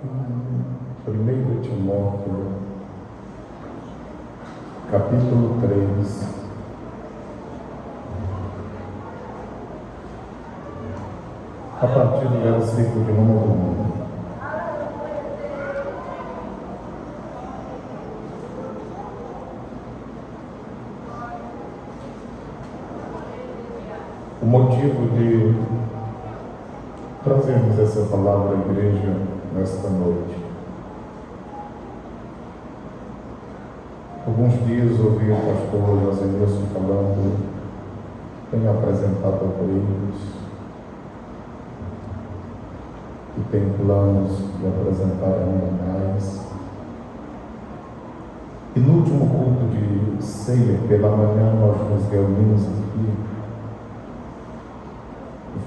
1 Timóteo, capítulo 3, a partir do versículo de número 1. O motivo de trazermos essa palavra à igreja nesta noite. Alguns dias ouvi o pastor José Wilson falando, tem apresentado obreiros e tem planos de apresentar ainda mais. E no último culto de ceia, pela manhã, nós nos reunimos aqui.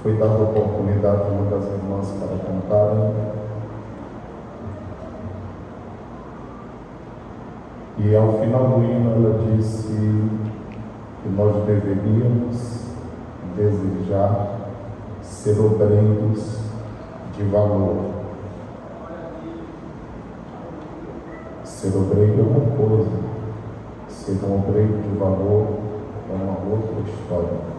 Foi dada a oportunidade a uma das irmãs para cantarem. E ao final do hino ela disse que nós deveríamos desejar ser obreiros de valor. Ser obreiro é uma coisa, ser um obreiro de valor é uma outra história.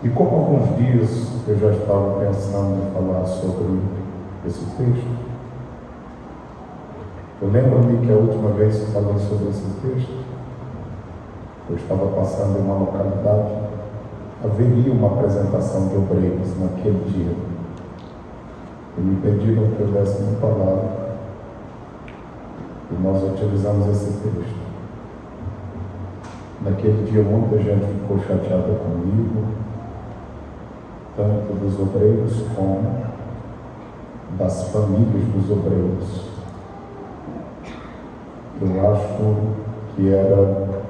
E como alguns dias eu já estava pensando em falar sobre esse texto, eu lembro-me que a última vez que eu falei sobre esse texto, eu estava passando em uma localidade, haveria uma apresentação de obreiros naquele dia. E me pediram que eu desse uma palavra, e nós utilizamos esse texto. Naquele dia muita gente ficou chateada comigo, tanto dos obreiros como das famílias dos obreiros. Eu acho que era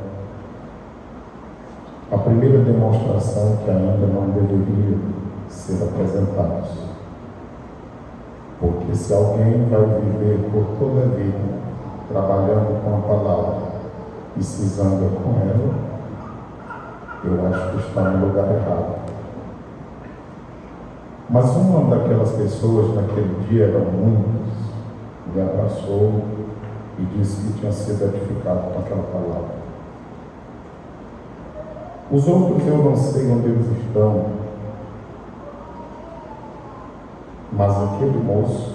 a primeira demonstração que ainda não deveria ser apresentados. Porque se alguém vai viver por toda a vida trabalhando com a palavra e se zanga com ela, eu acho que está no lugar errado. Mas uma daquelas pessoas, naquele dia, eram muitas, me abraçou e disse que tinha sido edificado com aquela palavra. Os outros eu não sei onde eles estão, mas aquele moço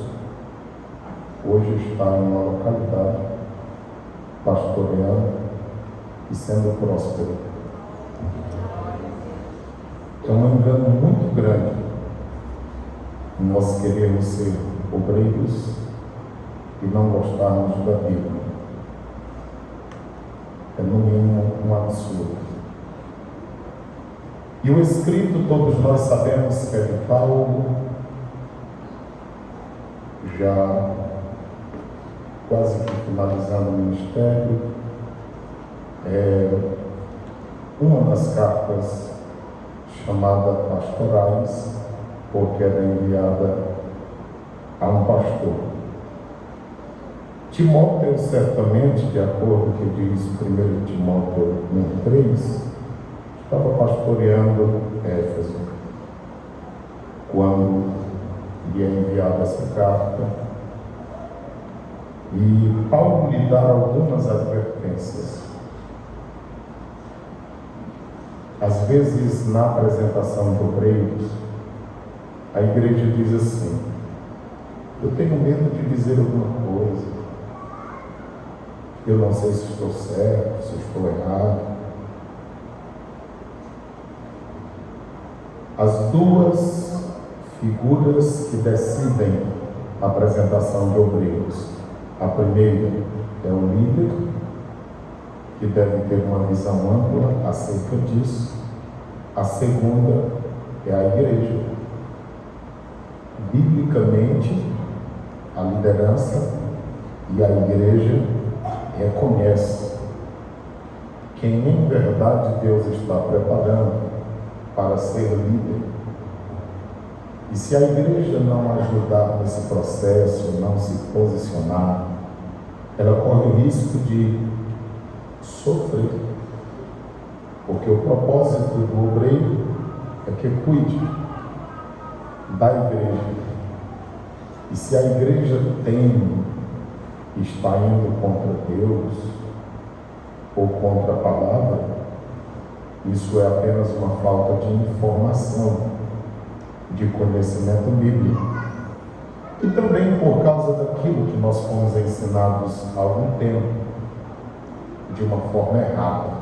hoje está em uma localidade pastoreando e sendo próspero. É um engano muito grande nós queremos ser obreiros e não gostarmos da Bíblia. É no mínimo um absurdo. E o escrito, todos nós sabemos que é de Paulo, já quase que finalizando o ministério. É uma das cartas chamada Pastorais, porque era enviada a um pastor. Timóteo, certamente, de acordo com o que diz 1 Timóteo 1,3, estava pastoreando Éfeso quando lhe é enviada essa carta. E Paulo lhe dá algumas advertências. Às vezes, na apresentação de obreiros, a igreja diz assim: eu tenho medo de dizer alguma coisa, eu não sei se estou certo, se estou errado. As duas figuras que decidem a apresentação de obreiros: a primeira é o líder, que deve ter uma visão ampla acerca disso. A segunda é a igreja. Biblicamente, a liderança e a igreja reconhecem quem em verdade Deus está preparando para ser líder. E se a igreja não ajudar nesse processo, não se posicionar, ela corre o risco de sofrer, porque o propósito do obreiro é que cuide da igreja. E se a igreja está indo contra Deus ou contra a palavra, isso é apenas uma falta de informação, de conhecimento bíblico. E também por causa daquilo que nós fomos ensinados há algum tempo, de uma forma errada.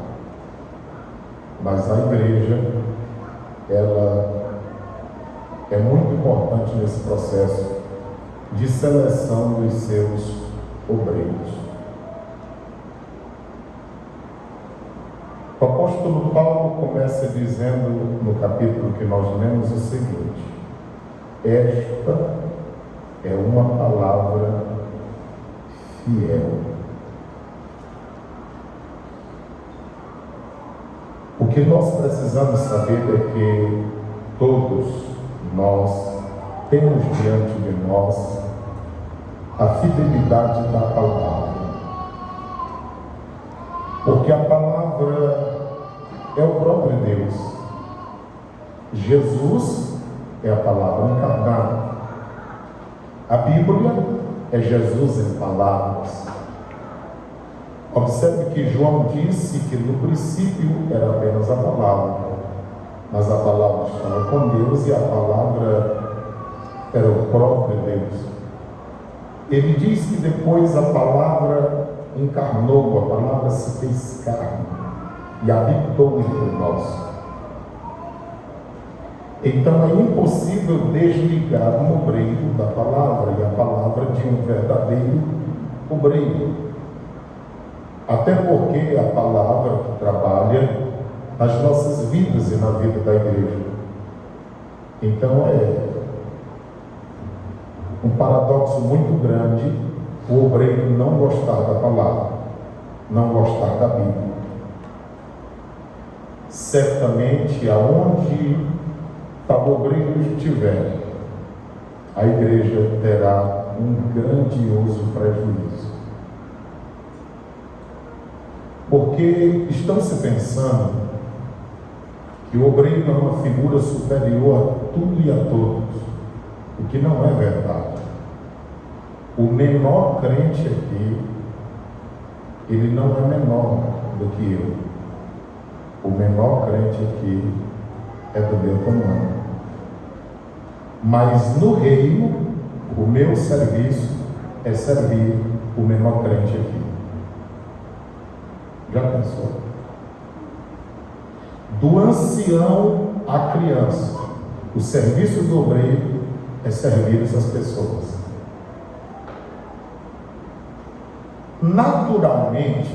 Mas a igreja, ela é muito importante nesse processo de seleção dos seus obreiros. O apóstolo Paulo começa dizendo no capítulo que nós lemos o seguinte: esta é uma palavra fiel. O que nós precisamos saber é que todos nós temos diante de nós a fidelidade da palavra. Porque a palavra é o próprio Deus. Jesus é a palavra encarnada. A Bíblia é Jesus em palavras. Observe que João disse que no princípio era apenas a palavra, mas a palavra estava com Deus e a palavra era o próprio Deus. Ele diz que depois a palavra encarnou, a palavra se fez carne e habitou entre nós. Então é impossível desligar um obreiro da palavra e a palavra de um verdadeiro obreiro. Até porque a palavra trabalha nas nossas vidas e na vida da igreja. Então é um paradoxo muito grande o obreiro não gostar da palavra, não gostar da Bíblia. Certamente, aonde tal obreiro estiver, a igreja terá um grandioso prejuízo. Porque estão se pensando que o obreiro é uma figura superior a tudo e a todos, o que não é verdade. O menor crente aqui, ele não é menor do que eu. O menor crente aqui é do meu tamanho. Mas no reino, o meu serviço é servir o menor crente aqui. Já pensou? Do ancião à criança, o serviço do obreiro é servir essas pessoas. Naturalmente,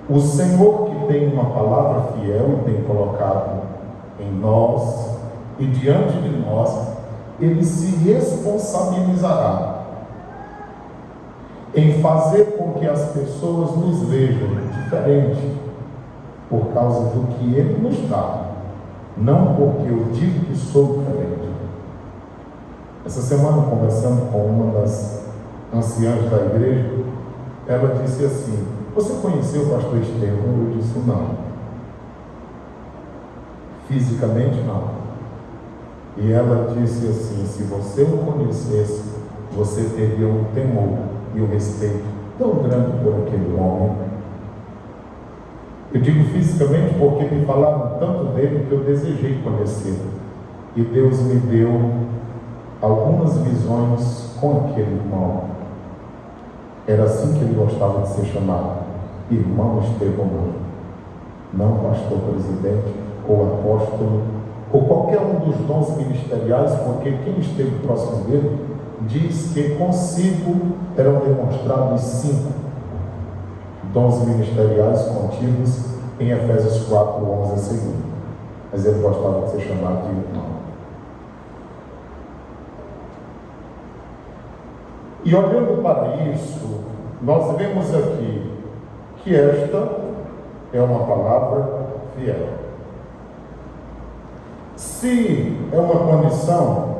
o Senhor que tem uma palavra fiel e tem colocado em nós e diante de nós, Ele se responsabilizará em fazer com que as pessoas nos vejam diferente por causa do que Ele nos dá, não porque eu digo que sou diferente. Essa semana, conversando com uma das anciãs da igreja, ela disse assim: você conheceu o pastor Estevão? Eu disse: não. Fisicamente, não. E ela disse assim: se você o conhecesse, você teria um temor e um respeito tão grande por aquele homem. Eu digo fisicamente porque me falaram tanto dele que eu desejei conhecê-lo. E Deus me deu algumas visões com aquele irmão. Era assim que ele gostava de ser chamado: irmão Estevão. Não pastor presidente ou apóstolo ou qualquer um dos dons ministeriais, porque quem esteve próximo dele diz que consigo eram demonstrados 5 dons ministeriais contidos em Efésios 4:11 a seguir. Mas ele gostava de ser chamado de irmão. E olhando para isso, nós vemos aqui que esta é uma palavra fiel. Se é uma condição,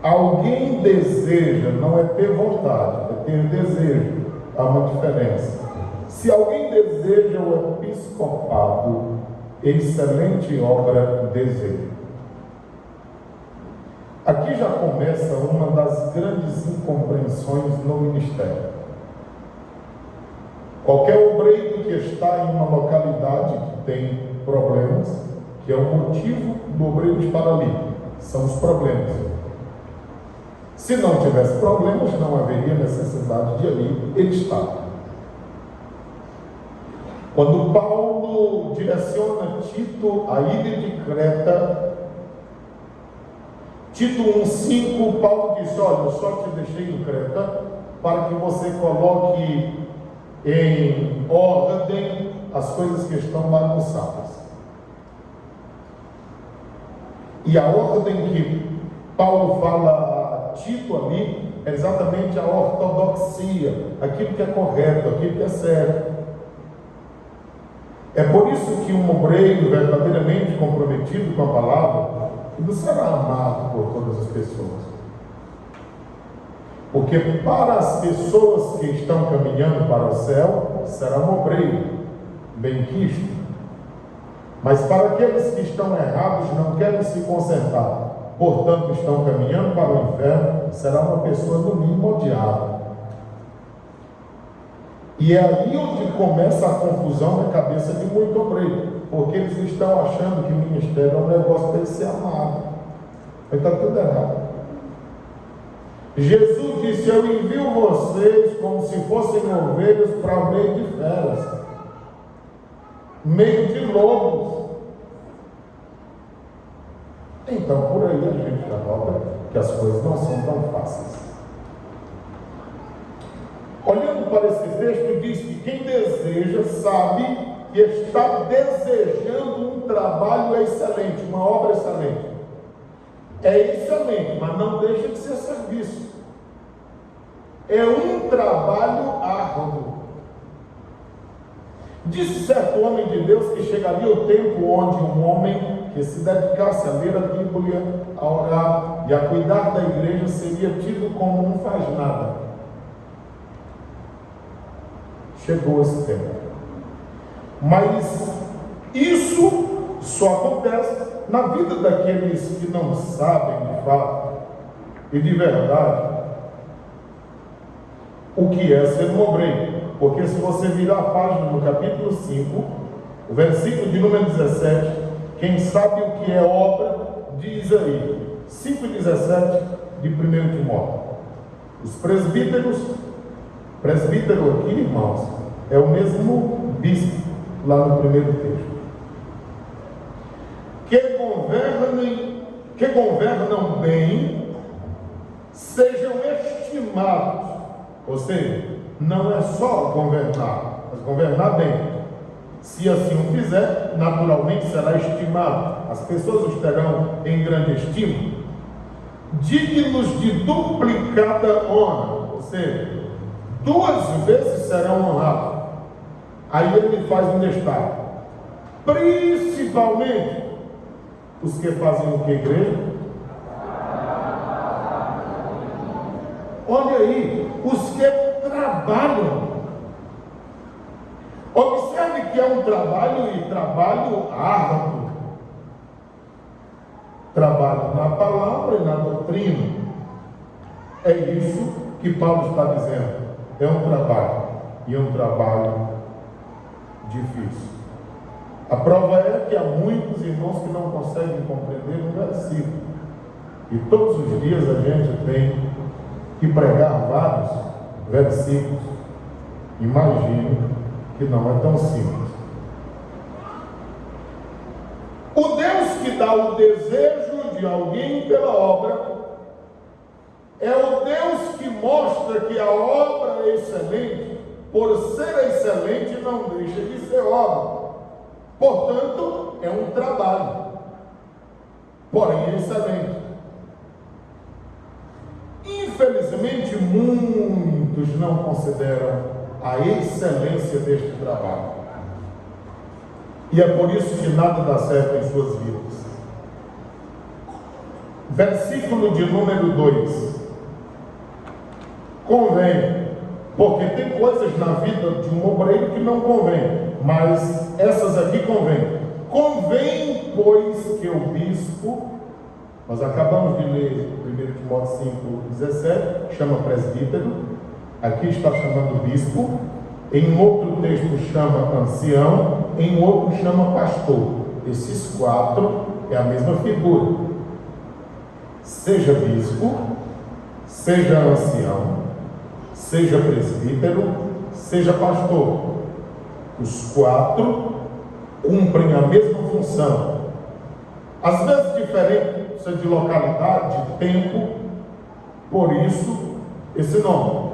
alguém deseja, não é ter vontade, é ter desejo, há uma diferença. Se alguém deseja o episcopado, excelente obra deseja. Aqui já começa uma das grandes incompreensões no ministério. Qualquer obreiro que está em uma localidade que tem problemas, que é o motivo do obreiro estar ali, são os problemas. Se não tivesse problemas, não haveria necessidade de ali ele estar. Quando Paulo direciona Tito à ilha de Creta, Tito 1,5, Paulo diz: olha, eu só te deixei em Creta para que você coloque em ordem as coisas que estão bagunçadas. E a ordem que Paulo fala a Tito ali é exatamente a ortodoxia, aquilo que é correto, aquilo que é certo. É por isso que um obreiro verdadeiramente comprometido com a palavra não será amado por todas as pessoas. Porque para as pessoas que estão caminhando para o céu, será um obreiro benquisto. Mas para aqueles que estão errados, não querem se consertar, portanto estão caminhando para o inferno, será uma pessoa no mínimo odiada. E é aí onde começa a confusão na cabeça de muito obreiro, porque eles estão achando que o ministério é um negócio para ele ser amado. Mas está tudo errado. Jesus disse: eu envio vocês como se fossem ovelhas para o meio de feras, meio de lobos. Então, por aí a gente já nota que as coisas não são tão fáceis. Olhando para esse texto, diz que quem deseja sabe que está desejando um trabalho excelente, uma obra excelente. É excelente, mas não deixa de ser serviço. É um trabalho árduo. Disse certo homem de Deus que chegaria o tempo onde um homem que se dedicasse a ler a Bíblia, a orar e a cuidar da igreja seria tido como não faz nada. Chegou esse tempo. Mas isso só acontece na vida daqueles que não sabem de fato e de verdade o que é ser um obreiro. Porque se você virar a página no capítulo 5, o versículo de número 17, quem sabe o que é obra, diz aí, 5,17 de 1 Timóteo. Os presbíteros, presbítero aqui, irmãos, é o mesmo bispo lá no primeiro texto. Que governam bem, sejam estimados. Ou seja, não é só governar, mas governar bem. Se assim o fizer, naturalmente será estimado. As pessoas os terão em grande estima. Dignos de duplicada honra, ou seja, 2 vezes serão honrados. Aí ele faz um destaque. Principalmente os que fazem o que, igreja? Olha aí, os que trabalham. Observe que é um trabalho e trabalho árduo. Trabalho na palavra e na doutrina. É isso que Paulo está dizendo. É um trabalho. E é um trabalho difícil. A prova é que há muitos irmãos que não conseguem compreender um versículo. E todos os dias a gente tem que pregar vários versículos. Imagine que não é tão simples. O Deus que dá o desejo de alguém pela obra é o Deus que mostra que a obra é excelente, por ser excelente não deixa de ser obra. Portanto, é um trabalho, porém é excelente. Infelizmente, muitos não consideram a excelência deste trabalho. E é por isso que nada dá certo em suas vidas. Versículo de número 2. Convém, porque tem coisas na vida de um obreiro que não convém, mas essas aqui convém. Convém, pois, que o bispo Nós acabamos de ler 1 Timóteo 5,17, chama presbítero, aqui está chamando bispo, em outro texto chama ancião, em outro chama pastor. Esses quatro é a mesma figura. Seja bispo, seja ancião, seja presbítero, seja pastor. Os quatro cumprem a mesma função. Às vezes diferença de localidade, de tempo, por isso esse nome.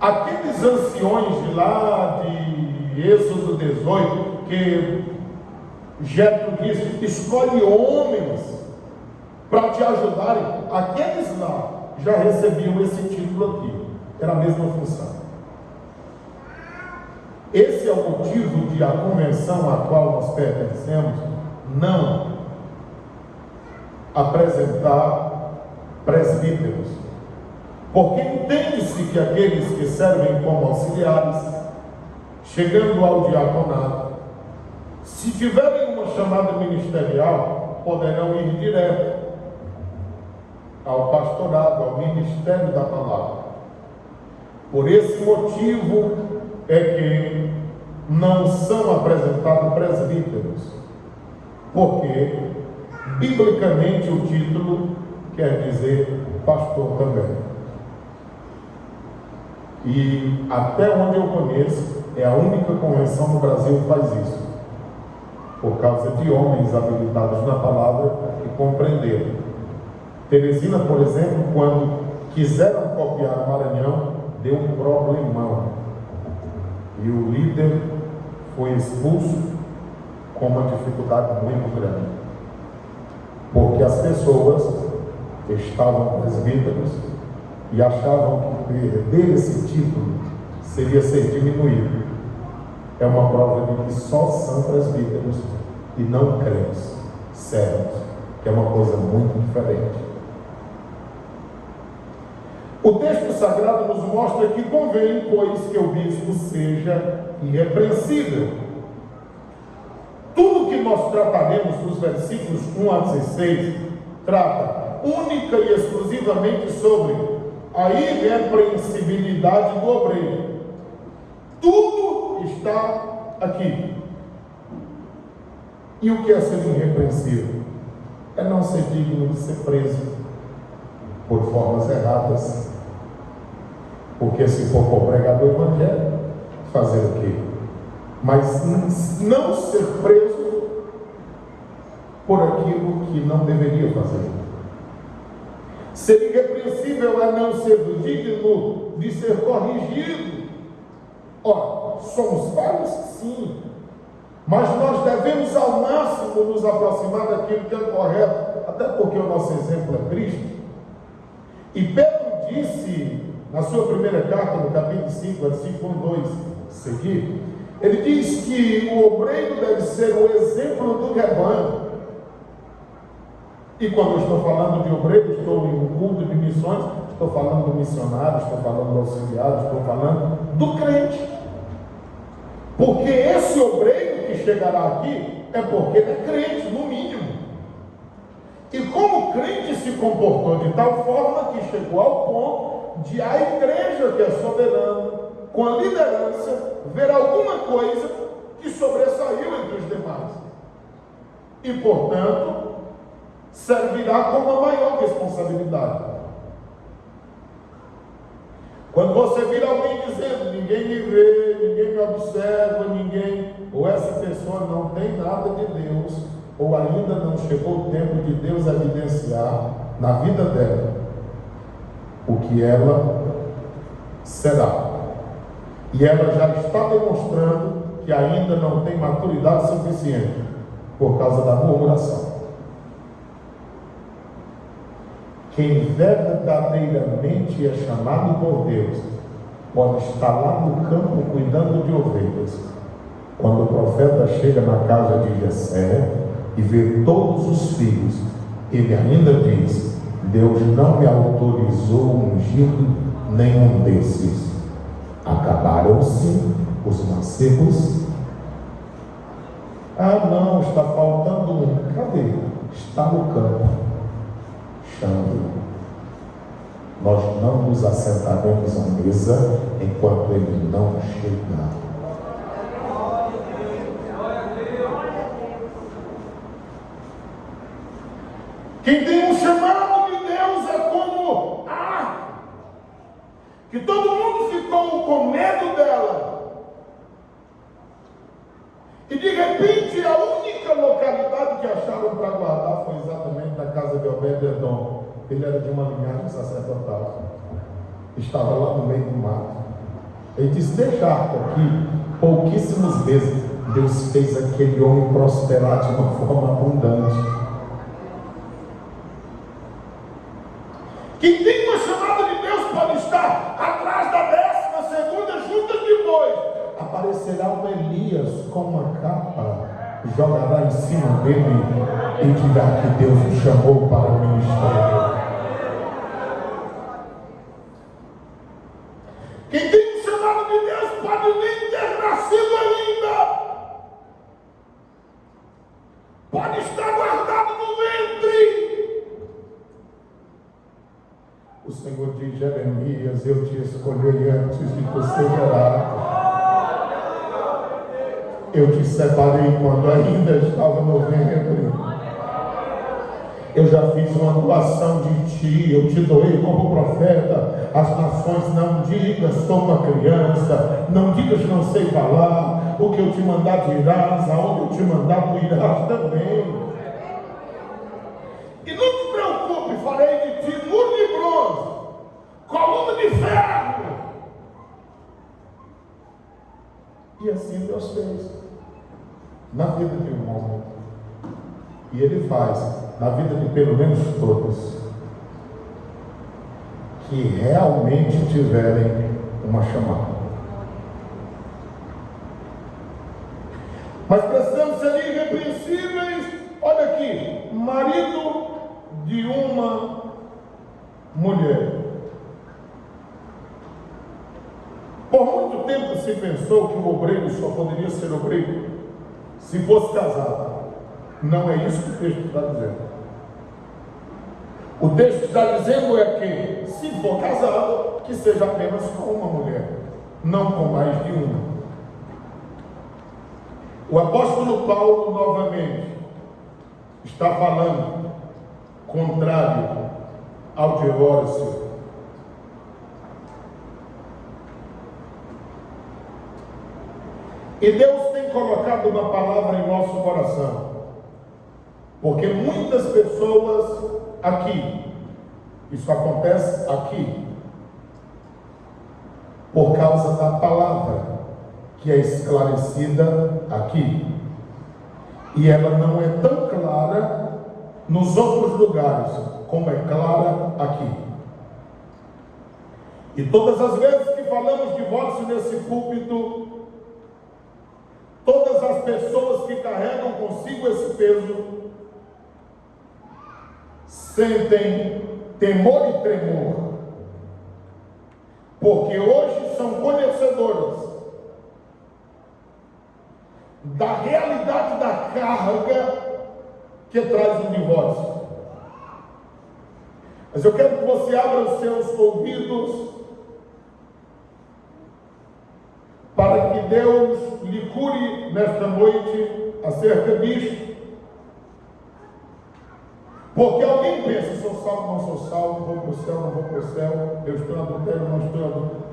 Aqueles anciões de lá de Êxodo 18, que Jetro disse, escolhe homens para te ajudarem, aqueles lá já recebiam esse título aqui, era a mesma função. Esse é o motivo de a convenção a qual nós pertencemos não apresentar presbíteros, porque entende-se que aqueles que servem como auxiliares, chegando ao diaconato, se tiverem uma chamada ministerial, poderão ir direto ao pastorado, ao ministério da palavra. Por esse motivo é que não são apresentados presbíteros, porque biblicamente o título quer dizer pastor também. E até onde eu conheço, é a única convenção no Brasil que faz isso, por causa de homens habilitados na palavra e compreenderam. Teresina, por exemplo, quando quiseram copiar o Maranhão, deu um problemão. E o líder foi expulso com uma dificuldade muito grande. Porque as pessoas estavam presbíteros e achavam que perder esse título seria ser diminuído. É uma prova de que só são presbíteros e não crentes sérios, que é uma coisa muito diferente. O texto sagrado nos mostra que convém, pois, que o bispo seja irrepreensível. Tudo que nós trataremos nos versículos 1 a 16 trata única e exclusivamente sobre a irrepreensibilidade do obreiro. Tudo está aqui. E o que é ser irrepreensível? É não ser digno de ser preso por formas erradas. Porque se for por pregar o evangelho, fazer o quê? Mas não ser preso por aquilo que não deveria fazer. Ser irrepreensível é não ser digno de ser corrigido. Ora, somos falhos? Sim. Mas nós devemos ao máximo nos aproximar daquilo que é correto, até porque o nosso exemplo é Cristo. E Pedro disse, na sua primeira carta, no capítulo 5, versículo 2, seguir, ele diz que o obreiro deve ser o exemplo do rebanho. E quando eu estou falando de obreiro, estou em um culto de missões, estou falando do missionário, estou falando do auxiliar, estou falando do crente. Porque esse obreiro que chegará aqui é porque ele é crente, no mínimo. E como o crente se comportou de tal forma que chegou ao ponto de a igreja, que é soberana, com a liderança, ver alguma coisa que sobressaiu entre os demais. E, portanto, servirá como a maior responsabilidade. Quando você vir alguém dizendo, ninguém me vê, ninguém me observa, ou essa pessoa não tem nada de Deus, ou ainda não chegou o tempo de Deus evidenciar na vida dela o que ela será. E ela já está demonstrando que ainda não tem maturidade suficiente por causa da murmuração. Quem verdadeiramente é chamado por Deus pode estar lá no campo cuidando de ovelhas. Quando o profeta chega na casa de Jessé e vê todos os filhos, ele ainda diz: Deus não me autorizou ungir nenhum desses. Acabaram-se os mancebos. Ah, não, está faltando um. Cadê? Está no campo. chame-o. Nós não nos assentaremos à mesa enquanto ele não chegar. Quem tem um chamado de Deus é como a que todo mundo ficou com medo dela. E de repente a única localidade que acharam para guardar foi exatamente a casa de Obed-Edom. Ele era de uma linhagem sacerdotal. Estava lá no meio do mato. Ele disse: deixa a arca aqui. Pouquíssimos meses Deus fez aquele homem prosperar de uma forma abundante. Quem tem uma chamada de Deus pode estar atrás da 12ª junta de bois. Aparecerá o Elias com uma capa, jogará em cima dele e dirá que Deus o chamou para o ministério. Quem tem um chamado de Deus pode nem ter nascido ainda, pode estar guardado no ventre. O Senhor diz: Jeremias, eu te escolhi antes de você gerar. Eu te separei quando ainda estava no ventre. Eu já fiz uma doação de ti, eu te doei como profeta. As nações não digas, sou uma criança. Não digas, não sei falar. O que eu te mandar dirás, aonde eu te mandar tu irás também. E não te preocupe, farei de ti muro de bronze, coluna de ferro. E assim Deus fez na vida de um homem. E Ele faz na vida de pelo menos todos que realmente tiverem uma chamada. Mas precisamos ser irrepreensíveis. Olha aqui, marido de uma mulher. Por muito tempo se pensou que o obreiro só poderia ser obreiro se fosse casado. Não é isso que o texto está dizendo. O texto está dizendo é que, se for casado, que seja apenas com uma mulher, não com mais de uma. O apóstolo Paulo, novamente, está falando contrário ao divórcio. E Deus tem colocado uma palavra em nosso coração, porque muitas pessoas aqui, isso acontece aqui, por causa da palavra que é esclarecida aqui, e ela não é tão clara nos outros lugares como é clara aqui. E todas as vezes que falamos divórcio nesse púlpito, todas as pessoas que carregam consigo esse peso sentem temor e tremor, porque hoje são conhecedoras da realidade da carga que traz o divórcio. Mas eu quero que você abra os seus ouvidos para que Deus lhe cure nesta noite acerca disto. Porque alguém pensa: sou salvo, não sou salvo, vou para o céu, não vou para o céu, eu estou em adultério, não estou em adultério.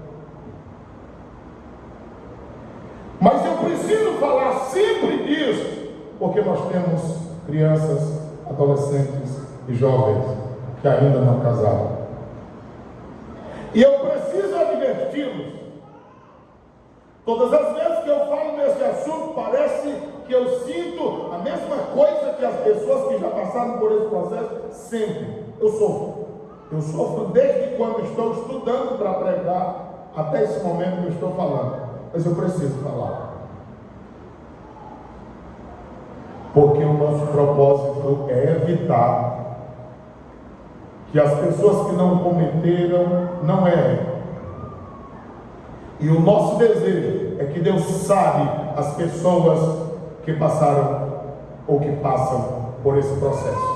Mas eu preciso falar sempre disso, porque nós temos crianças, adolescentes e jovens que ainda não casaram. E eu preciso adverti-los. Todas as vezes que eu falo nesse assunto, parece que eu sinto a mesma coisa que as pessoas que já passaram por esse processo sentem. Eu sofro. Eu sofro desde quando estou estudando para pregar até esse momento que eu estou falando. Mas eu preciso falar. Porque o nosso propósito é evitar que as pessoas que não cometeram não errem. E o nosso desejo é que Deus sare as pessoas que passaram ou que passam por esse processo.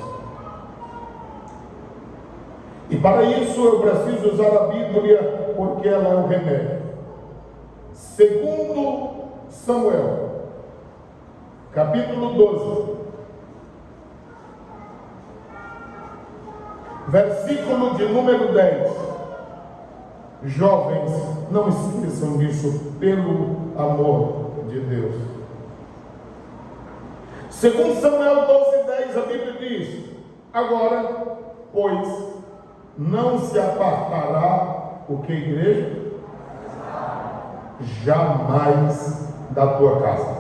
E para isso eu preciso usar a Bíblia, porque ela é o remédio. Segundo Samuel, capítulo 12, versículo de número 10. Jovens, não esqueçam disso, pelo amor de Deus. Segundo Samuel 12:10, a Bíblia diz: agora, pois, não se apartará o que, igreja? Jamais da tua casa.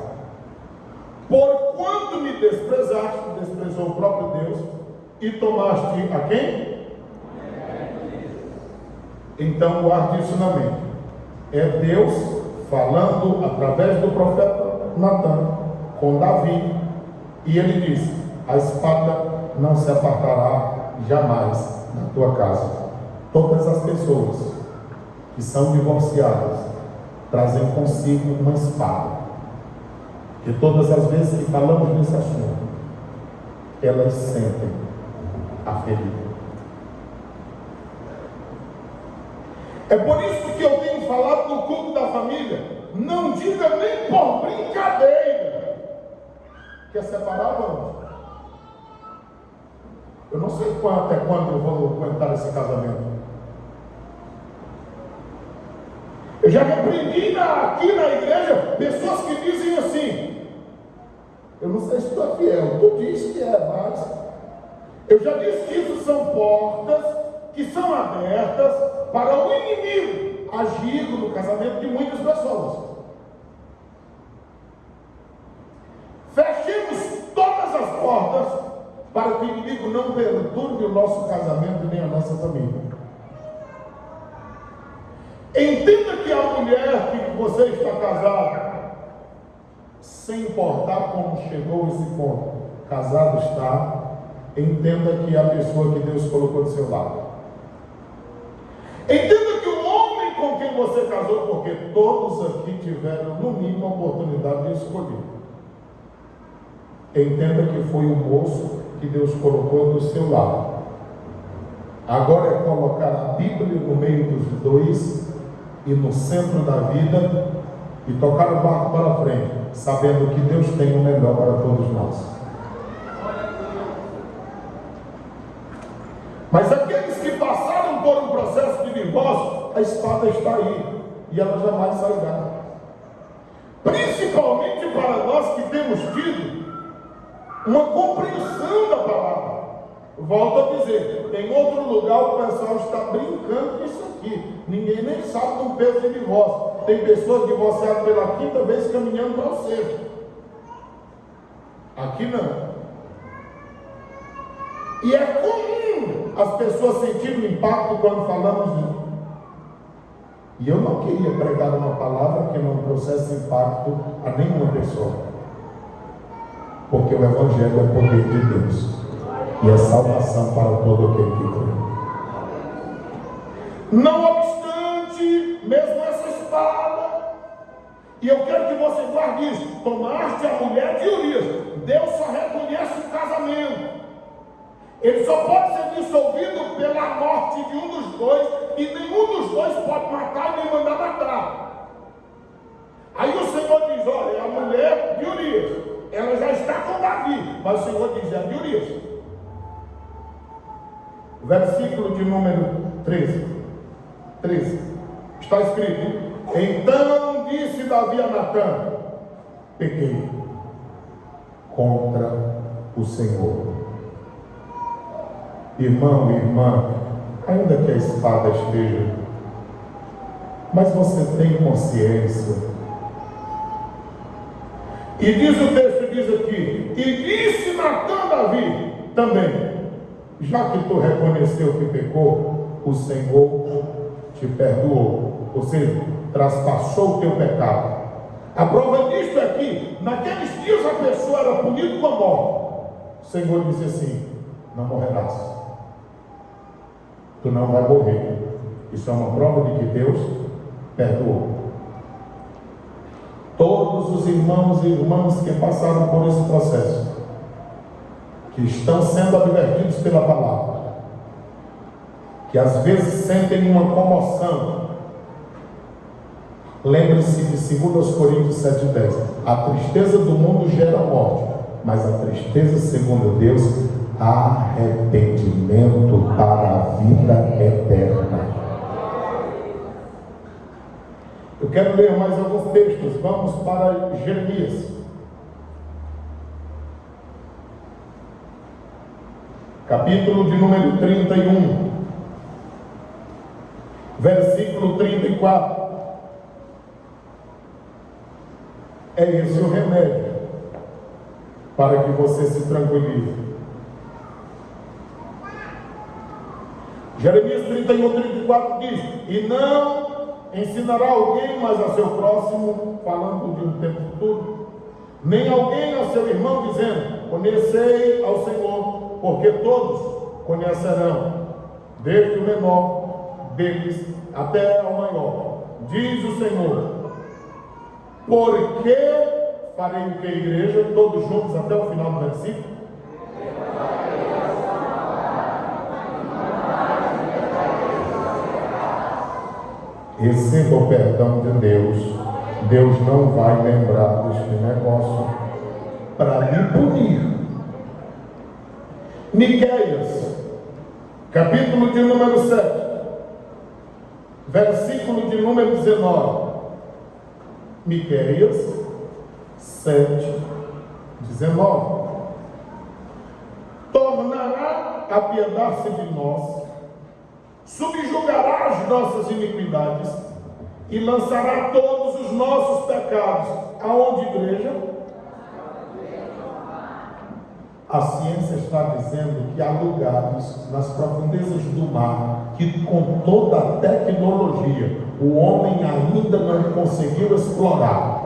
Porquanto me desprezaste, desprezou o próprio Deus, e tomaste a quem? Então guarde isso na mente. É Deus falando através do profeta Natan com Davi, e ele diz: a espada não se apartará jamais da tua casa. Todas as pessoas que são divorciadas trazem consigo uma espada, que todas as vezes que falamos nesse assunto, elas sentem a ferida. É por isso que eu tenho falado no culto da família: não diga nem por brincadeira que é separado. Eu não sei até quando eu vou aguentar esse casamento. Eu já repreendi aqui na igreja pessoas que dizem assim: eu não sei se tu é fiel, tu diz que é, mas eu já disse que isso são portas que são abertas para o inimigo agir no casamento de muitas pessoas. Fechemos todas as portas para que o inimigo não perturbe o nosso casamento nem a nossa família. Entenda que a mulher que você está casado, sem importar como chegou esse ponto, casado está, entenda que é a pessoa que Deus colocou do seu lado. Entenda que o homem com quem você casou, porque todos aqui tiveram no mínimo a oportunidade de escolher. Entenda que foi o moço que Deus colocou do seu lado. Agora é colocar a Bíblia no meio dos dois e no centro da vida e tocar o barco para frente, sabendo que Deus tem o melhor para todos nós. Mas aqueles que passaram por um processo de divórcio, a espada está aí e ela jamais sairá. Principalmente para nós que temos tido uma compreensão da palavra. Volto a dizer, em outro lugar o pessoal está brincando com isso aqui. Ninguém nem sabe do peso de divórcio. Tem pessoas divorciadas pela quinta vez caminhando para o sexto. Aqui não. E é comum as pessoas sentirem o impacto quando falamos disso. E eu não queria pregar uma palavra que não trouxesse impacto a nenhuma pessoa. Porque o Evangelho é poder de Deus. E é salvação para todo aquele que crê. Não obstante, mesmo essa espada, e eu quero que você guarde isso: tomaste a mulher de Urias. Deus só reconhece o casamento. Ele só pode ser dissolvido pela morte de um dos dois, e nenhum dos dois pode matar e nem mandar matar. Aí o Senhor diz: olha, é a mulher de Urias, ela já está com Davi, mas o Senhor diz: é de Urias. Versículo de número 13, está escrito: então disse Davi a Natã: pequei contra o Senhor. Irmão e irmã, ainda que a espada esteja, mas você tem consciência. E diz o texto, diz aqui: e disse Natã a Davi também: já que tu reconheceu que pecou, o Senhor te perdoou, ou seja, traspassou o teu pecado. A prova disto é que naqueles dias a pessoa era punida com a morte. O Senhor disse assim: não morrerás. Tu não vai morrer. Isso é uma prova de que Deus perdoou. Todos os irmãos e irmãs que passaram por esse processo, que estão sendo advertidos pela palavra, que às vezes sentem uma comoção, lembre-se de 2 Coríntios 7,10. A tristeza do mundo gera morte, mas a tristeza, segundo Deus, arrependimento para a vida eterna. Eu quero ler mais alguns textos. Vamos para Jeremias. Capítulo de número 31, versículo 34. É esse o remédio para que você se tranquilize. Jeremias 31, 34 diz: e não ensinará alguém mais a seu próximo, falando de um tempo futuro, nem alguém a seu irmão, dizendo: conhecei ao Senhor, porque todos conhecerão, desde o menor deles até ao maior, diz o Senhor. Porque farei o que, igreja? Todos juntos até o final do versículo. Receba o perdão de Deus. Deus não vai lembrar deste negócio para lhe punir. Miqueias, capítulo de número 7, versículo de número 19. Miqueias 7, 19. Tornará a apiedar-se de nós, subjugará as nossas iniquidades e lançará todos os nossos pecados. Aonde, igreja? A ciência está dizendo que há lugares nas profundezas do mar que, com toda a tecnologia, o homem ainda não conseguiu explorar.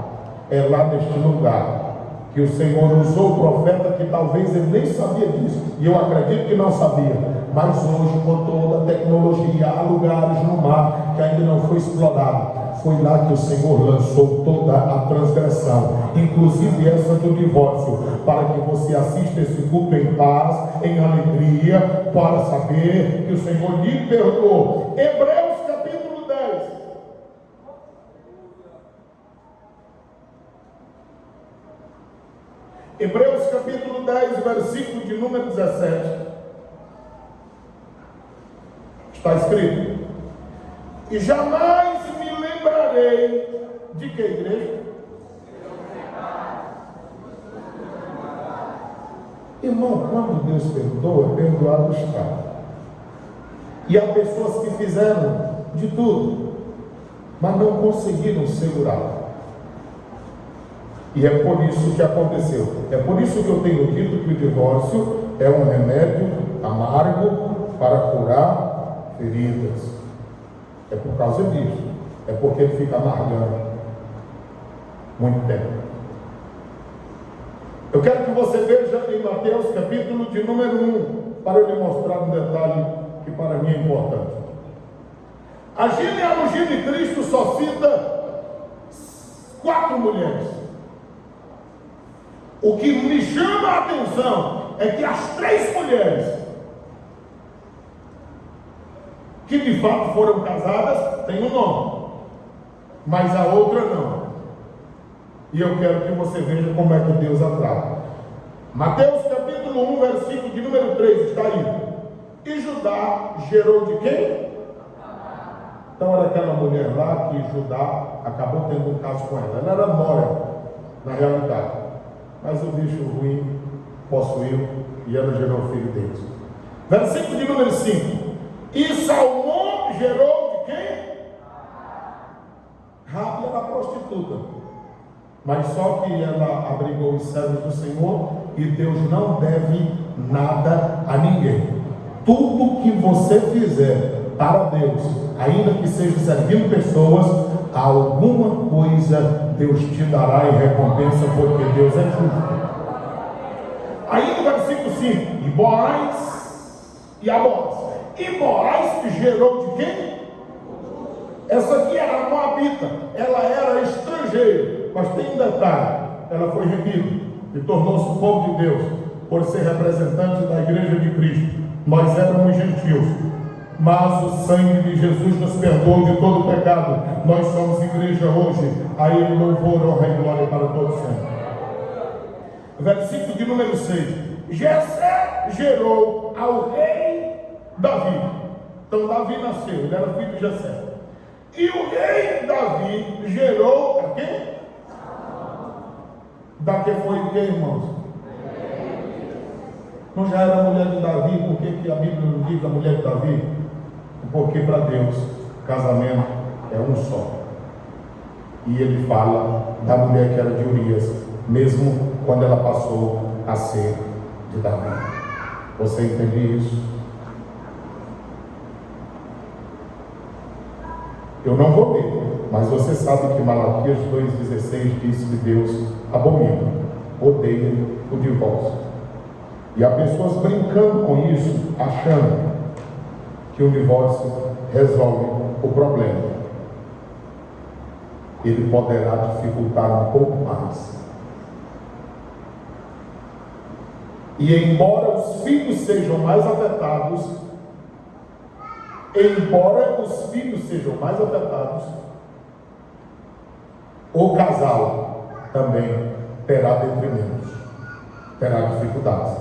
É lá neste lugar que o Senhor usou o profeta, que talvez ele nem sabia disso, e eu acredito que não sabia, mas hoje, com toda a tecnologia, há lugares no mar que ainda não foi explorado. Foi lá que o Senhor lançou toda a transgressão, inclusive essa do divórcio, para que você assista esse culto em paz, em alegria, para saber que o Senhor lhe perdoou. Hebreus capítulo 10. Hebreus capítulo 10, versículo de número 17. Está escrito: e jamais me lembrarei de que, igreja? Irmão, quando Deus perdoa, perdoado está. E há pessoas que fizeram de tudo, mas não conseguiram segurar. E é por isso que aconteceu. É por isso que eu tenho dito que o divórcio é um remédio amargo para curar feridas. É por causa disso. É porque ele fica amargando muito tempo. Eu quero que você veja em Mateus capítulo de número 1, para eu lhe mostrar um detalhe que para mim é importante. A genealogia de Cristo só cita 4 mulheres. O que me chama a atenção é que as 3 mulheres que de fato foram casadas têm um nome, mas a outra não. E eu quero que você veja como é que Deus a trata. Mateus capítulo 1, versículo de número 3, está aí. E Judá gerou de quem? Então era aquela mulher lá que Judá acabou tendo um caso com ela. Ela era nora, na realidade. Mas o bicho ruim possuiu e ela gerou o filho deles. Versículo de número 5. E Salmão gerou de quem? Rabi era prostituta. Mas só que ela abrigou os servos do Senhor, e Deus não deve nada a ninguém. Tudo que você fizer para Deus, ainda que seja servindo pessoas, alguma coisa Deus te dará em recompensa, porque Deus é justo. Aí no versículo 5, e Boaz e Amós. E Boaz gerou de quem? Essa aqui era moabita, ela era estrangeira, mas tem um detalhe: ela foi remida e tornou-se povo de Deus, por ser representante da igreja de Cristo. Nós éramos gentios, mas o sangue de Jesus nos perdoou de todo pecado. Nós somos igreja hoje. A Ele louvor, honra e glória para todos sempre. Versículo de número 6. Jessé gerou ao rei Davi. Então Davi nasceu, ele era filho de Jessé. E o rei Davi gerou a quem? Daqui foi o que, irmãos? Não já era a mulher de Davi? Por que a Bíblia não diz a mulher de Davi? Porque para Deus, casamento é um só. E ele fala da mulher que era de Urias, mesmo quando ela passou a ser de Davi. Você entende isso? Eu não vou ler, mas você sabe que Malaquias 2,16 diz que Deus abomina, odeia o divórcio. E há pessoas brincando com isso, achando que o divórcio resolve o problema. Ele poderá dificultar um pouco mais. E embora os filhos sejam mais afetados, o casal também terá detrimentos, terá dificuldades.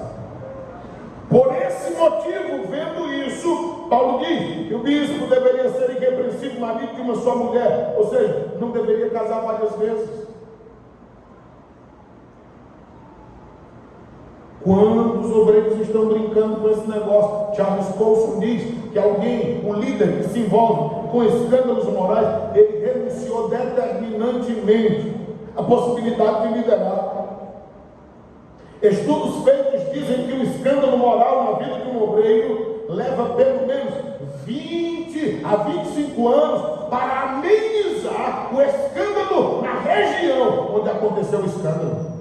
Por esse motivo, vendo isso, Paulo diz que o bispo deveria ser irrepreensível, marido de uma só mulher, ou seja, não deveria casar várias vezes. Quando os obreiros estão brincando com esse negócio, Charles Colson diz que alguém, um líder que se envolve com escândalos morais, ele renunciou determinantemente à possibilidade de liderar. Estudos feitos dizem que o escândalo moral na vida de um obreiro leva pelo menos 20 a 25 anos para amenizar o escândalo na região onde aconteceu o escândalo.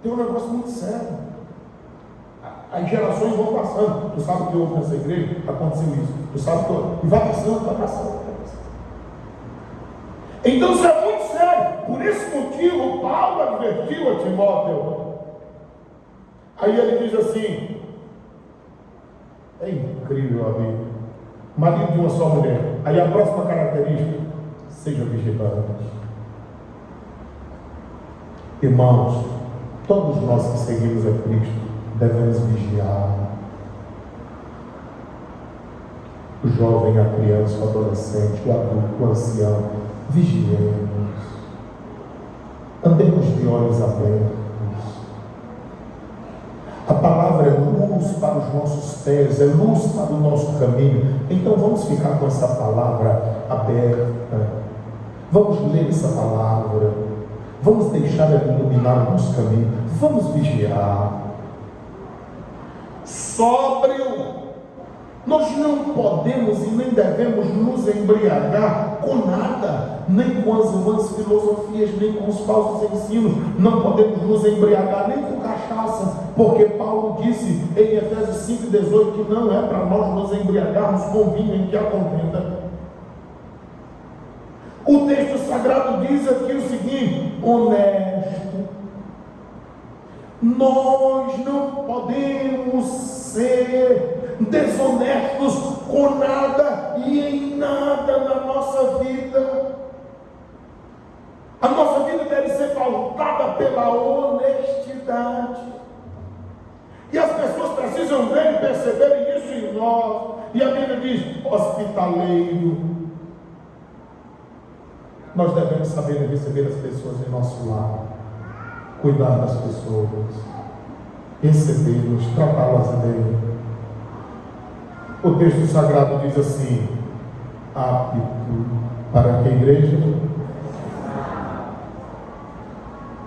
Tem um negócio muito sério. As gerações vão passando. Tu sabe que houve nessa igreja? Aconteceu isso. Tu sabe que houve. E vai passando. Então isso é muito sério. Por esse motivo, Paulo advertiu a Timóteo. Aí ele diz assim: é incrível a Bíblia. Marido de uma só mulher. Aí a próxima característica: seja vigilante. Irmãos, todos nós que seguimos a Cristo devemos vigiar. O jovem, a criança, o adolescente, o adulto, o ancião, vigiemos. Andemos de olhos abertos. A palavra é luz para os nossos pés, é luz para o nosso caminho. Então vamos ficar com essa palavra aberta. Vamos ler essa palavra. Vamos deixar ela iluminar o nosso caminho. Vamos vigiar. Sóbrio. Nós não podemos e nem devemos nos embriagar com nada, nem com as vãs filosofias, nem com os falsos ensinos. Não podemos nos embriagar nem com cachaça, porque Paulo disse em Efésios 5,18 que não é para nós nos embriagarmos com vinho em que há contenda. O texto sagrado diz aqui o seguinte: honesto. Nós não podemos ser desonestos com nada e em nada na nossa vida. A nossa vida deve ser pautada pela honestidade. E as pessoas precisam ver e perceberem isso em nós. E a Bíblia diz: hospitaleiro. Nós devemos saber receber as pessoas em nosso lar, cuidar das pessoas, recebê-las, tratá-las bem. O texto sagrado diz assim: apto para que a igreja,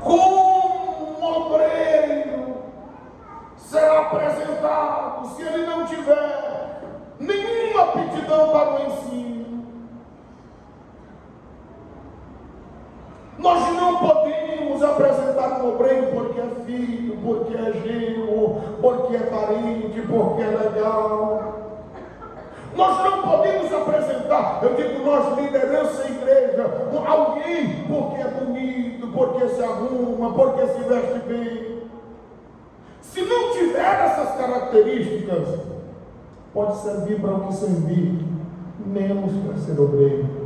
como obreiro, será apresentado se ele não tiver nenhuma aptidão para o ensino. Nós não podemos apresentar um obreiro porque é filho, porque é genro, porque é parente, porque é legal. Nós não podemos apresentar, eu digo nós, liderança igreja, alguém porque é bonito, porque se arruma, porque se veste bem. Se não tiver essas características, pode servir para o que servir, menos para ser obreiro.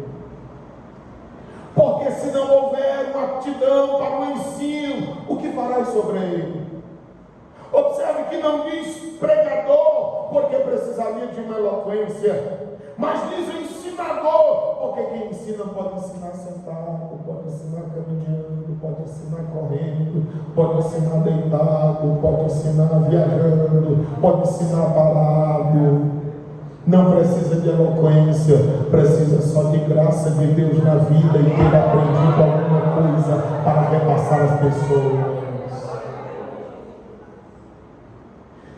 Porque se não houver uma aptidão para o ensino, o que farás sobre ele? Observe que não diz pregador, porque precisaria de uma eloquência, mas diz ensinador, porque quem ensina pode ensinar sentado, pode ensinar caminhando, pode ensinar correndo, pode ensinar deitado, pode ensinar viajando, pode ensinar parado. Não precisa de eloquência, precisa só de graça de Deus na vida e ter aprendido alguma coisa para repassar às pessoas.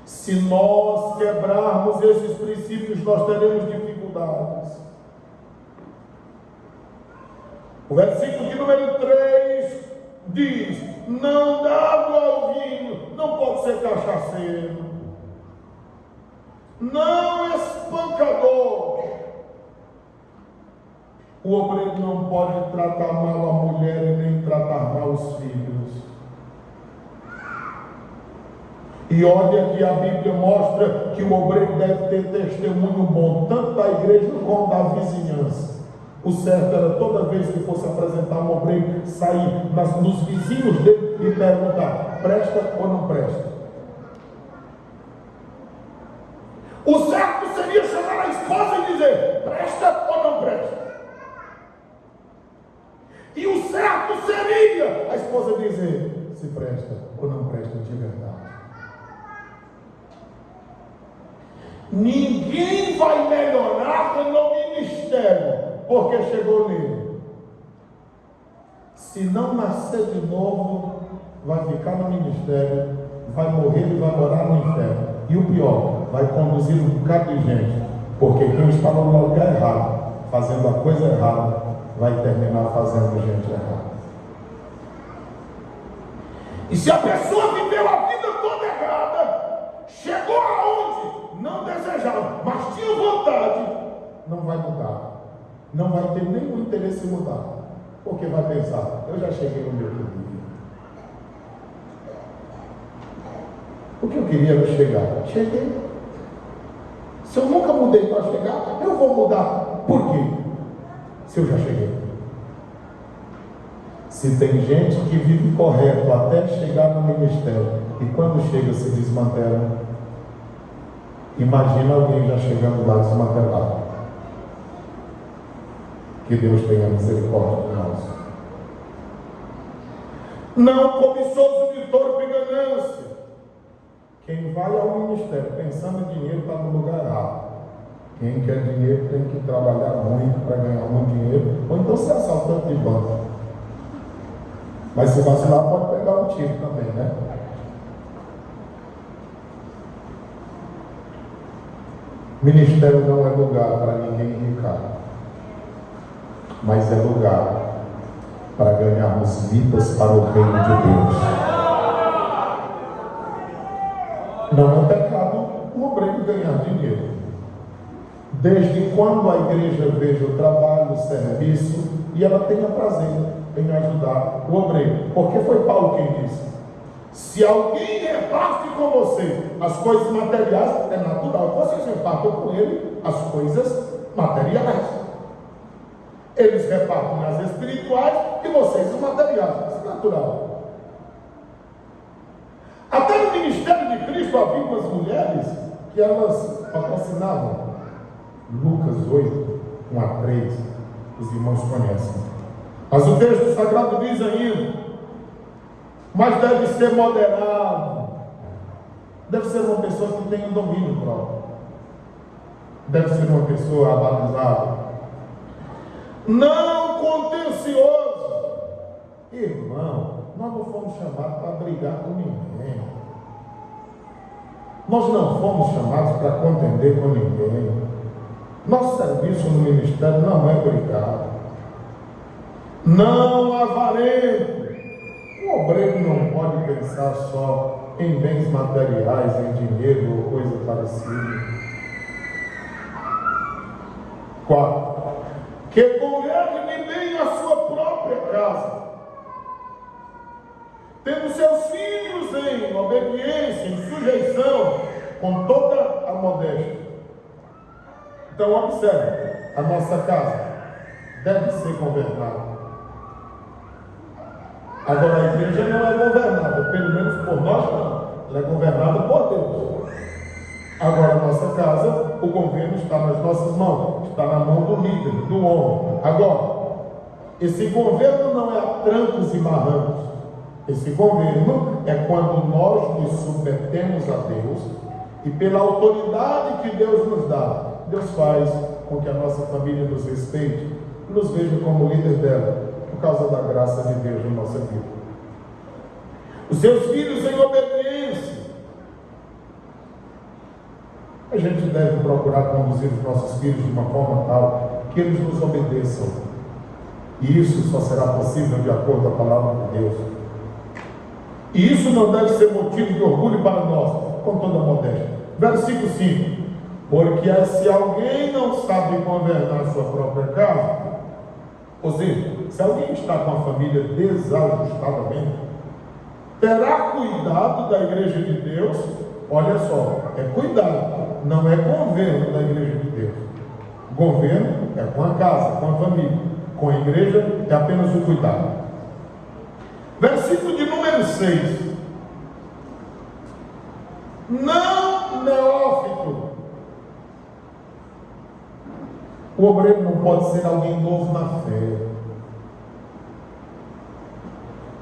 Se nós quebrarmos esses princípios, nós teremos dificuldades. O versículo de número 3 diz: não dá água ao vinho, não pode ser cachaceiro, não espancador. O obreiro não pode tratar mal a mulher e nem tratar mal os filhos. E olha que a Bíblia mostra que o obreiro deve ter testemunho bom, tanto da igreja como da vizinhança. O certo era toda vez que fosse apresentar um obreiro, sair nos vizinhos dele e perguntar: presta ou não presta? O certo seria chamar a esposa e dizer: presta ou não presta? E o certo seria a esposa dizer se presta ou não presta de verdade. Ninguém vai melhorar no ministério porque chegou nele. Se não nascer de novo, vai ficar no ministério, vai morrer e vai morar no inferno. E o pior, vai conduzir um bocado de gente, porque quem está no lugar errado, fazendo a coisa errada, vai terminar fazendo gente errada. E se a pessoa viveu a vida toda errada, chegou aonde não desejava, mas tinha vontade, não vai mudar, não vai ter nenhum interesse em mudar, porque vai pensar: eu já cheguei no meu querido. O que eu queria era chegar. Cheguei. Se eu nunca mudei para chegar, eu vou mudar. Por quê? Se eu já cheguei. Se tem gente que vive correto até chegar no ministério e quando chega se desmantela, imagina alguém já chegando lá desmantelado. Que Deus tenha misericórdia de nós. Não cobiçoso de torpe ganância. Quem vai ao ministério pensando em dinheiro está no lugar errado. Quem quer dinheiro tem que trabalhar muito para ganhar muito dinheiro, ou então ser assaltante de banco. Mas se vacilar pode pegar um tiro também, né? Ministério não é lugar para ninguém enricar, mas é lugar para ganharmos vidas para o reino de Deus. Não é pecado o obreiro ganhar dinheiro, desde quando a igreja veja o trabalho, o serviço e ela tenha prazer em ajudar o obreiro. Porque foi Paulo quem disse: se alguém reparte com você as coisas materiais, é natural que vocês repartam com ele as coisas materiais. Eles repartem as espirituais e vocês as materiais. Isso é natural. Até no ministério de Cristo havia umas mulheres que elas patrocinavam. Lucas 8, 1 a 3, os irmãos conhecem. Mas o texto sagrado diz ainda: mas deve ser moderado, deve ser uma pessoa que tenha domínio próprio, deve ser uma pessoa abalizada, não contencioso. Irmão, nós não fomos chamados para brigar com ninguém, nós não fomos chamados para contender com ninguém. Nosso serviço no ministério não é brigar, não avarento. O obreiro não pode pensar só em bens materiais, em dinheiro ou coisa parecida. 4. Que governe bem a sua própria casa, tendo seus filhos em obediência, em sujeição, com toda a modéstia. Então observe, a nossa casa deve ser governada. Agora a igreja não é governada, pelo menos por nós não. Ela é governada por Deus. Agora a nossa casa, o governo está nas nossas mãos, está na mão do líder, do homem. Agora, esse governo não é a trancos e barrancos. Esse governo é quando nós nos submetemos a Deus e pela autoridade que Deus nos dá, Deus faz com que a nossa família nos respeite, nos veja como líder dela, por causa da graça de Deus na nossa vida. Os seus filhos em obediência. A gente deve procurar conduzir os nossos filhos de uma forma tal que eles nos obedeçam. E isso só será possível de acordo com a palavra de Deus. E isso não deve ser motivo de orgulho para nós, com toda a modéstia. Versículo 5. Porque se alguém não sabe governar sua própria casa, ou seja, se alguém está com a família desajustadamente, terá cuidado da igreja de Deus. Olha só, é cuidado, não é governo da igreja de Deus. Governo é com a casa, com a família. Com a igreja é apenas o cuidado. Versículo de número 6. Não neófito. O obreiro não pode ser alguém novo na fé.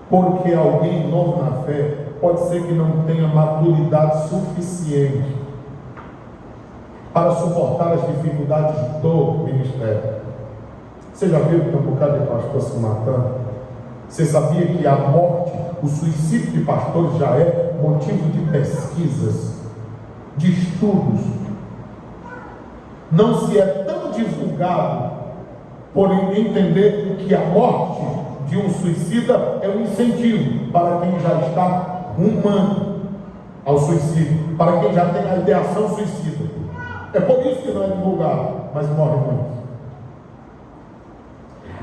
Porque alguém novo na fé pode ser que não tenha maturidade suficiente para suportar as dificuldades do ministério. Você já viu que tem um bocado de pastor se matando? Você sabia que a morte, o suicídio de pastores já é motivo de pesquisas, de estudos? Não se é tão divulgado por entender que a morte de um suicida é um incentivo para quem já está rumando ao suicídio, para quem já tem a ideação suicida. É por isso que não é divulgado, mas morre muito.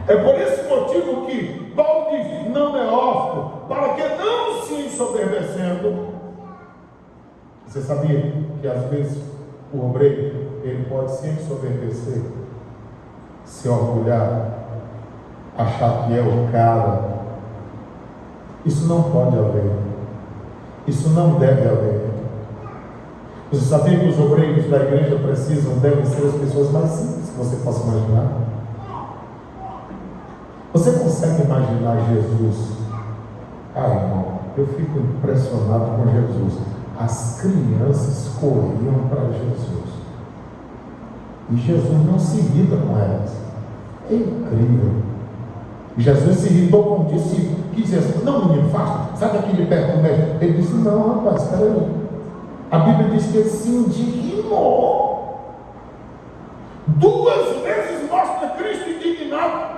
É por esse motivo que Paulo diz, não neófito, para que não se ensoberbecendo. Você sabia que às vezes o obreiro, ele pode se ensoberbecer, se orgulhar, achar que é o cara? Isso não pode haver. Isso não deve haver. Você sabia que os obreiros da igreja devem ser as pessoas mais simples que você possa imaginar? Você consegue imaginar Jesus? Irmão, eu fico impressionado com Jesus. As crianças corriam para Jesus. E Jesus não se irrita com elas. É incrível. Jesus se irritou com o discípulo, que dizia assim, não menino, faça, sabe aquele perto do mestre? Ele disse, não rapaz, espera aí. A Bíblia diz que ele se indignou. 2 vezes mostra Cristo indignado.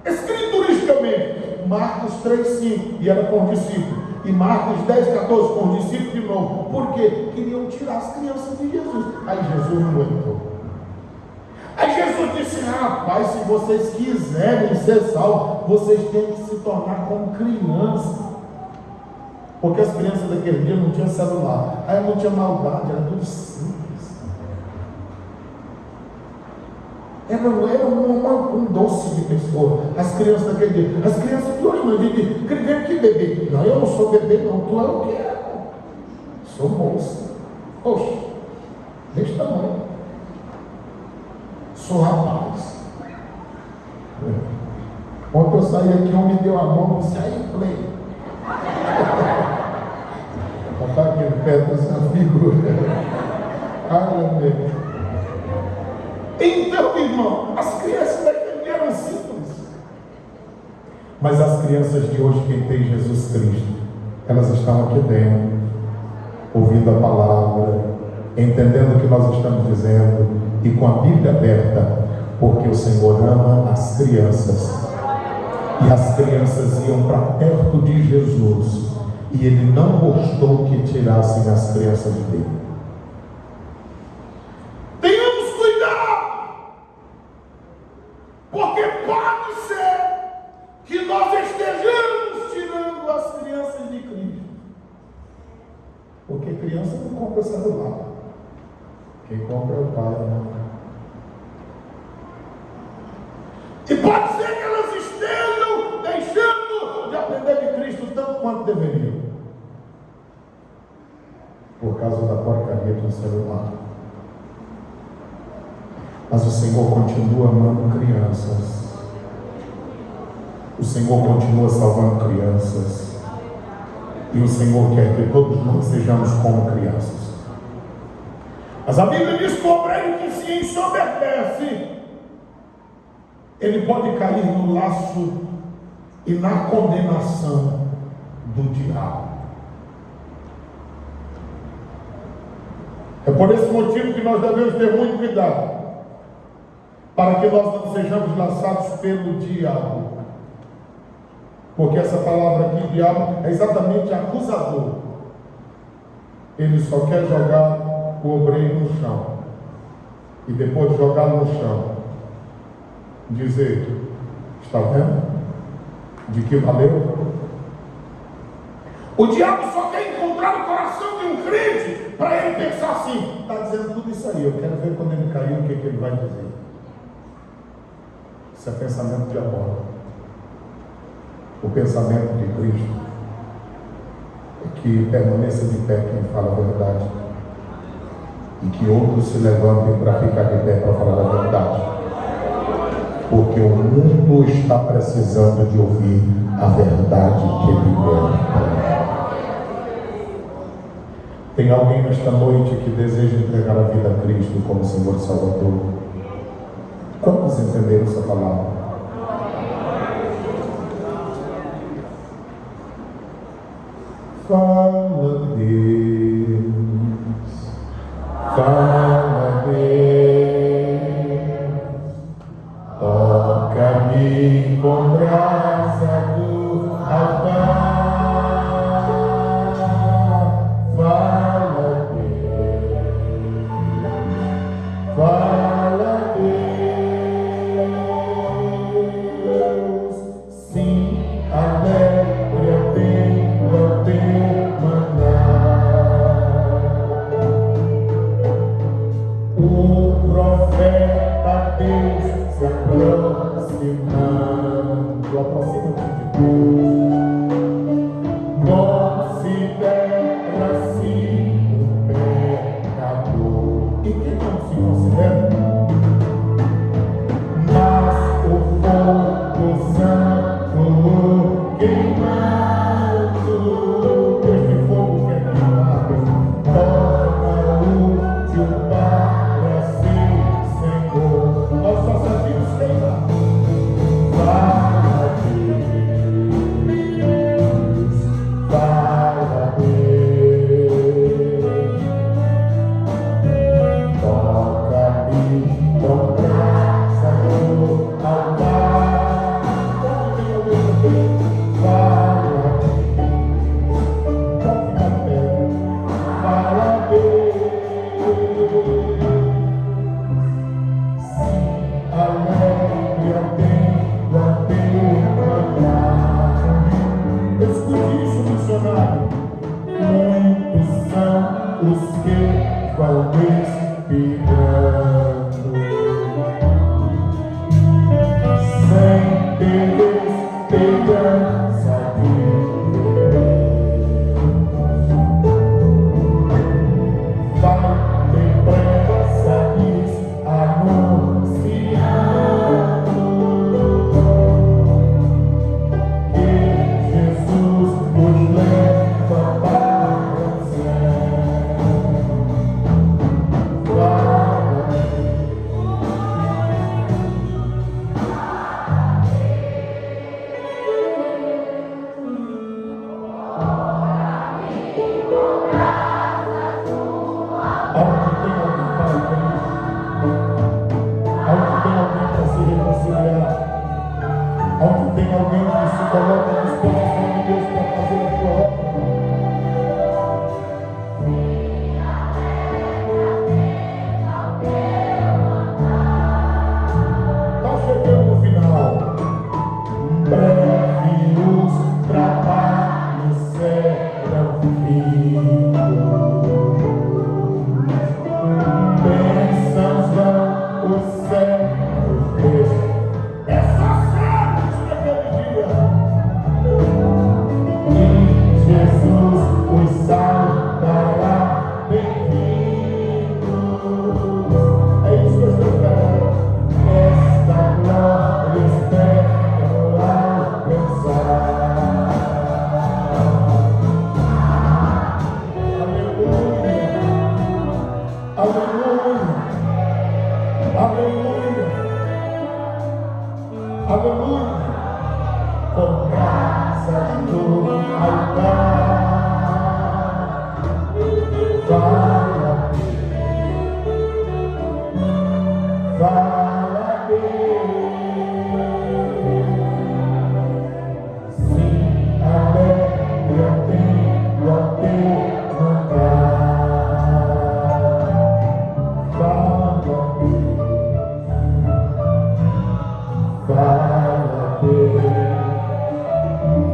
Escrituristicamente, Marcos 3,5, e era com o discípulo, e Marcos 10,14, com o discípulo de novo, porque queriam tirar as crianças de Jesus. Aí Jesus não aguentou. Aí Jesus disse, rapaz, se vocês quiserem ser salvos, vocês têm que se tornar como criança. Porque as crianças daquele dia não tinham celular, aí não tinha maldade, era tudo simples. Era um doce de pessoa. As crianças daquele dia. As crianças de hoje não dizem, vem que bebê. Não, eu não sou bebê não, tu é o que é? Sou moça. Poxa, desse tamanho. Sou rapaz. Ontem eu saí aqui, um me deu a mão e disse, aí, play. Está aqui perto dessa figura. Aleluia. Então, irmão, as crianças daquele eram simples. Mas as crianças de hoje, quem tem Jesus Cristo, elas estão aqui dentro, ouvindo a palavra, entendendo o que nós estamos dizendo, e com a Bíblia aberta, porque o Senhor ama as crianças. E as crianças iam para perto de Jesus, e Ele não gostou que tirassem as crianças dele. Porque pode ser que nós estejamos tirando as crianças de Cristo. Porque criança não compra celular. Quem compra é o Pai, né? E pode ser que elas estejam deixando de aprender de Cristo tanto quanto deveriam, por causa da porcaria do celular. Mas o Senhor continua amando crianças. O Senhor continua salvando crianças. E o Senhor quer que todos nós sejamos como crianças. Mas a Bíblia diz que o obreiro que se ensoberbece, ele pode cair no laço e na condenação do diabo. É por esse motivo que nós devemos ter muito cuidado, para que nós não sejamos laçados pelo diabo. Porque essa palavra aqui, diabo, é exatamente acusador. Ele só quer jogar o obreiro no chão. E depois de jogar no chão, dizer: está vendo? De que valeu? O diabo só quer encontrar o coração de um crente para ele pensar assim: está dizendo tudo isso aí, eu quero ver quando ele cair o que ele vai dizer. Isso é pensamento diabólico. O pensamento de Cristo é que permaneça de pé quem fala a verdade, e que outros se levantem para ficar de pé para falar a verdade, porque o mundo está precisando de ouvir a verdade que liberta. Tem alguém nesta noite que deseja entregar a vida a Cristo como Senhor e Salvador? Quantos entenderam essa palavra? Fala, Deus, fala, Deus, toca-me com graça do altar. Fala, Deus, fala, Deus, sim, alegre a teu mandar. O profeta Deus se aproximando, aproxima-te de Deus. Considera-se um pecador. E quem não se considera? Mas o fogo santo queimando, este fogo que é queimado, torna-o útil para si, Senhor. Nós só sabemos queimar. Fala, Deus, fala, Deus, toca-me com graça no altar. Fala, fala, Deus, alegre a teu mandar. Escute isso, missionário. Muitos são os que vão esperando, sem ter esperança de Deus. Vai depressa lhes anunciando que Jesus os leva para o céu. Onde tem alguém que se coloca à disposição de Deus para fazer a sua obra. Está chegando no final. Breve os trabalhos serão feitos.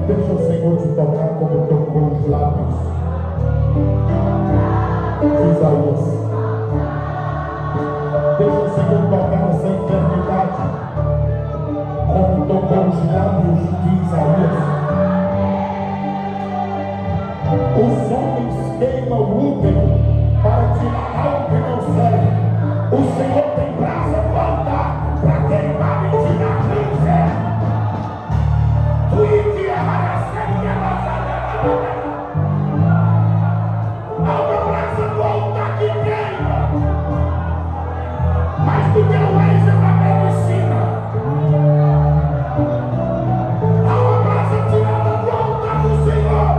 Deixa o Senhor te tocar como tocou os lábios de Isaías. Deixa o Senhor tocar essa enfermidade como tocou os lábios de Isaías. Os homens queimam o útero para tirar algo que não serve. O Senhor tem brasa volta para queimar e tirar câncer. Há uma brasa volta que queima, mas do teu ex é da medicina. Há uma brasa tirada volta do Senhor,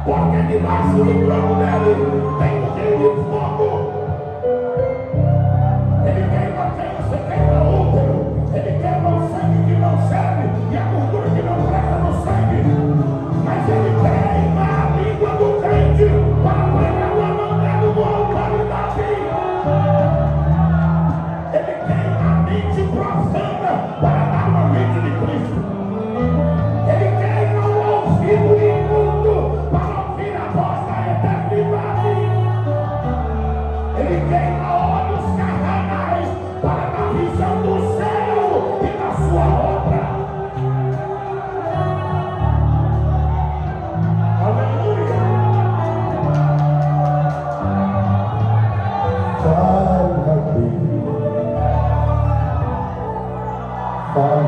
porque debaixo do trono dele tem um rio de fogo. Ele queima câncer, queima útero, ele queima o sangue que não serve e a gordura que não presta no sangue. Mas ele queima a língua do crente para pregar o evangelho com autoridade. Ele queima a mente profana para dar uma mente de Cristo. Ele queima o ouvido imundo para ouvir a voz da eternidade. Ele queima olhos carnais para dar visão do céu e da sua obra. Aleluia! Fala, Deus. Fala,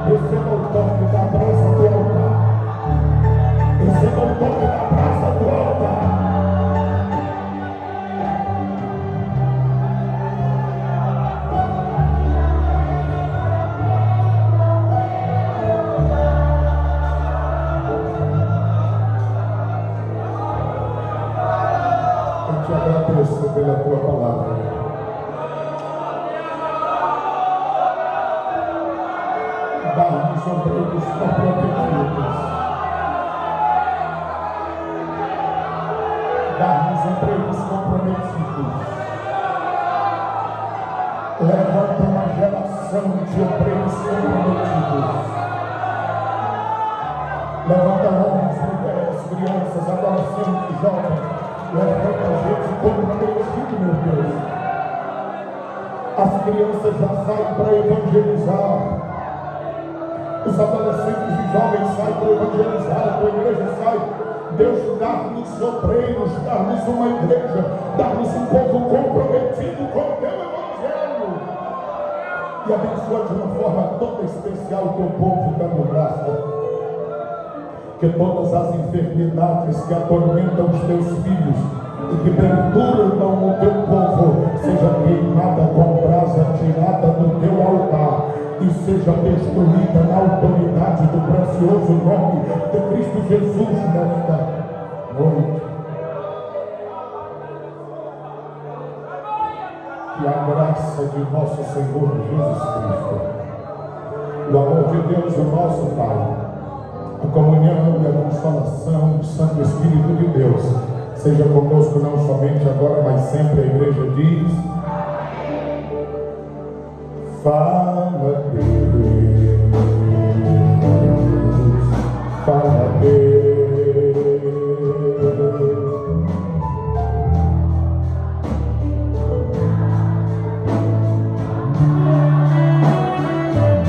receba o toque da brasa do altar. Receba o toque da brasa do altar. Eu te agradeço pela tua palavra. Dá-nos obreiros comprometidos. Dá-nos obreiros comprometidos. Levanta uma geração de obreiros comprometidos. Levanta homens, mulheres, crianças, adolescentes, jovens. Levanta gente comprometida, meu Deus. As crianças já saem para evangelizar. Os adolescentes e jovens saem para evangelizar, a tua igreja sai. Deus, dá-nos obreiros, dá-nos uma igreja, dá-nos um povo comprometido com o teu evangelho. E abençoa de uma forma toda especial o teu povo, dando graça. Que todas as enfermidades que atormentam os teus filhos e que perturbam o teu povo seja queimada com brasa tirada do teu altar e seja destruída na autoridade do precioso nome de Cristo Jesus nesta noite. Que a graça de nosso Senhor Jesus Cristo, o amor de Deus, o nosso Pai, a comunhão e a consolação do Santo Espírito de Deus seja conosco não somente agora, mas sempre. A igreja diz: fala, Deus.